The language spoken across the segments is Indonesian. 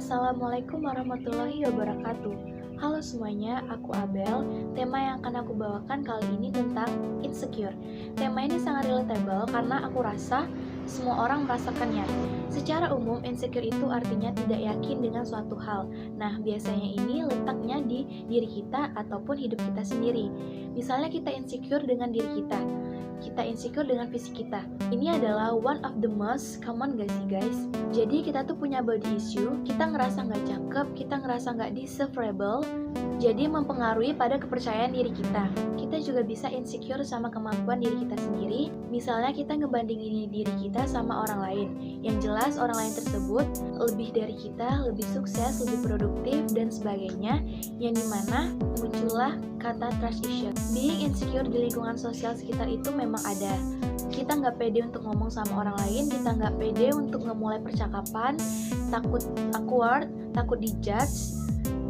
Assalamualaikum warahmatullahi wabarakatuh. Halo semuanya, aku Abel. Tema yang akan aku bawakan kali ini tentang insecure. Tema ini sangat relatable karena aku rasa semua orang merasakannya. Secara umum, insecure itu artinya tidak yakin dengan suatu hal. Nah, biasanya ini letaknya di diri kita ataupun hidup kita sendiri. Misalnya kita insecure dengan diri kita insecure dengan fisik kita. Ini adalah one of the most common gak sih guys? Jadi kita tuh punya body issue, kita ngerasa gak cakep, kita ngerasa gak desirable, jadi mempengaruhi pada kepercayaan diri kita. Kita juga bisa insecure sama kemampuan diri kita sendiri. Misalnya kita ngebandingin diri kita sama orang lain. Yang jelas orang lain tersebut lebih dari kita, lebih sukses, lebih produktif, dan sebagainya. Yang dimana muncullah kata trust issue. Being insecure di lingkungan sosial sekitar itu memang ada. Kita nggak pede untuk ngomong sama orang lain, kita nggak pede untuk ngemulai percakapan, takut awkward, takut dijudge,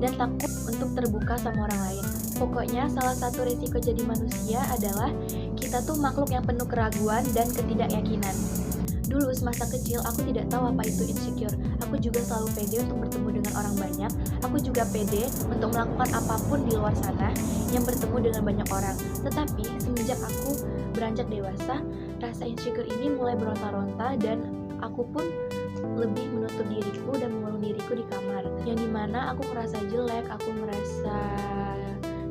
dan takut untuk terbuka sama orang lain. Pokoknya salah satu risiko jadi manusia adalah kita tuh makhluk yang penuh keraguan dan ketidakyakinan. Dulu semasa kecil aku tidak tahu apa itu insecure. Aku juga selalu pede untuk bertemu dengan orang banyak. Aku juga pede untuk melakukan apapun di luar sana yang bertemu dengan banyak orang. Tetapi semenjak aku beranjak dewasa, rasa insecure ini mulai beronta-ronta dan aku pun lebih menutup diriku dan mengurung diriku di kamar, yang dimana aku merasa jelek, aku merasa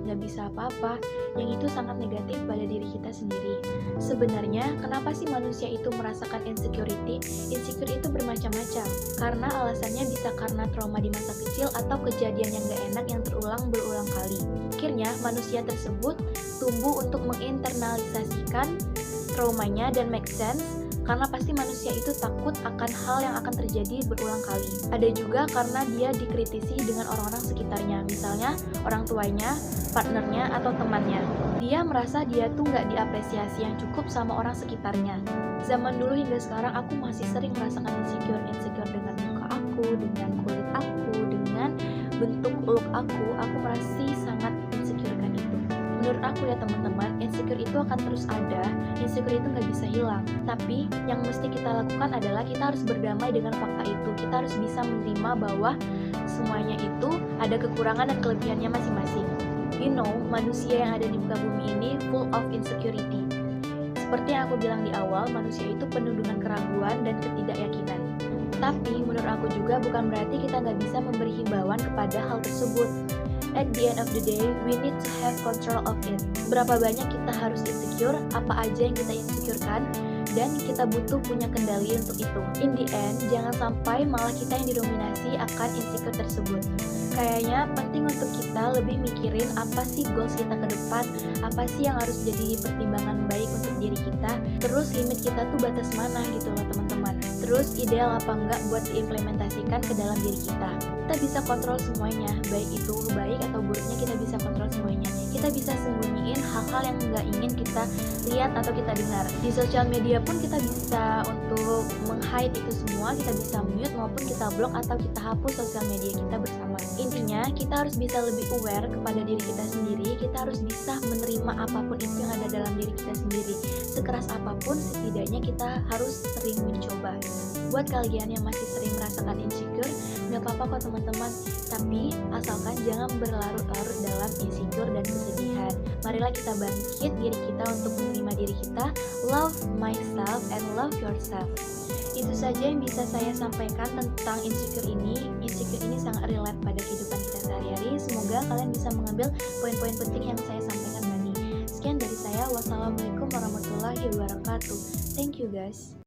gak bisa apa-apa, yang itu sangat negatif pada diri kita sendiri. Sebenarnya, kenapa sih manusia itu merasakan insecurity? Insecure itu bermacam-macam, karena alasannya bisa karena trauma di masa kecil atau kejadian yang gak enak yang terulang berulang kali. Akhirnya, manusia tersebut tumbuh untuk menginternalisasikan traumanya dan make sense, karena pasti manusia itu takut akan hal yang akan terjadi berulang kali. Ada juga karena dia dikritisi dengan orang-orang sekitarnya, misalnya orang tuanya, partnernya, atau temannya. Dia merasa dia tuh nggak diapresiasi yang cukup sama orang sekitarnya. Zaman dulu hingga sekarang aku masih sering merasakan insecure dengan muka aku, dengan kulit aku, dengan bentuk look aku masih sangat insecurekan itu. Menurut aku ya teman-teman, insecure itu akan terus ada, insecure itu nggak bisa hilang. Tapi yang mesti kita lakukan adalah kita harus berdamai dengan fakta itu. Kita harus bisa menerima bahwa semuanya itu ada kekurangan dan kelebihannya masing-masing. You know, manusia yang ada di muka bumi ini full of insecurity. Seperti yang aku bilang di awal, manusia itu penuh dengan keraguan dan ketidakyakinan. Tapi menurut aku juga bukan berarti kita nggak bisa memberi himbauan kepada hal tersebut. At the end of the day, we need to have control of it. Berapa banyak kita harus insecure, apa aja yang kita insecurekan, dan kita butuh punya kendali untuk itu. In the end, jangan sampai malah kita yang didominasi akan insecure tersebut. Kayaknya penting untuk kita lebih mikirin apa sih goals kita ke depan, apa sih yang harus jadi pertimbangan baik untuk diri kita, terus limit kita tuh batas mana gitu loh teman-teman. Terus ideal apa enggak buat diimplementasikan ke dalam diri kita. Kita bisa kontrol semuanya, baik itu baik atau buruknya kita bisa kontrol semuanya. Kita bisa sembunyiin hal-hal yang nggak ingin kita lihat atau kita dengar. Di sosial media pun kita bisa untuk meng-hide itu semua, kita bisa mute maupun kita block atau kita hapus sosial media kita bersama. Intinya kita harus bisa lebih aware kepada diri kita sendiri, kita harus bisa menerima apapun itu yang ada dalam diri kita sendiri. Sekeras apapun, setidaknya kita harus sering mencoba. Buat kalian yang masih sering merasakan insecure, gak apa-apa kok teman-teman, tapi asalkan jangan berlarut-larut dalam insecure dan kesedihan. Marilah kita bangkit diri kita untuk menerima diri kita, love myself and love yourself. Itu saja yang bisa saya sampaikan tentang insecure ini. Insecure ini sangat relate pada kehidupan kita sehari-hari. Semoga kalian bisa mengambil poin-poin penting yang saya sampaikan tadi. Sekian dari saya. Wassalamualaikum warahmatullahi wabarakatuh. Thank you guys.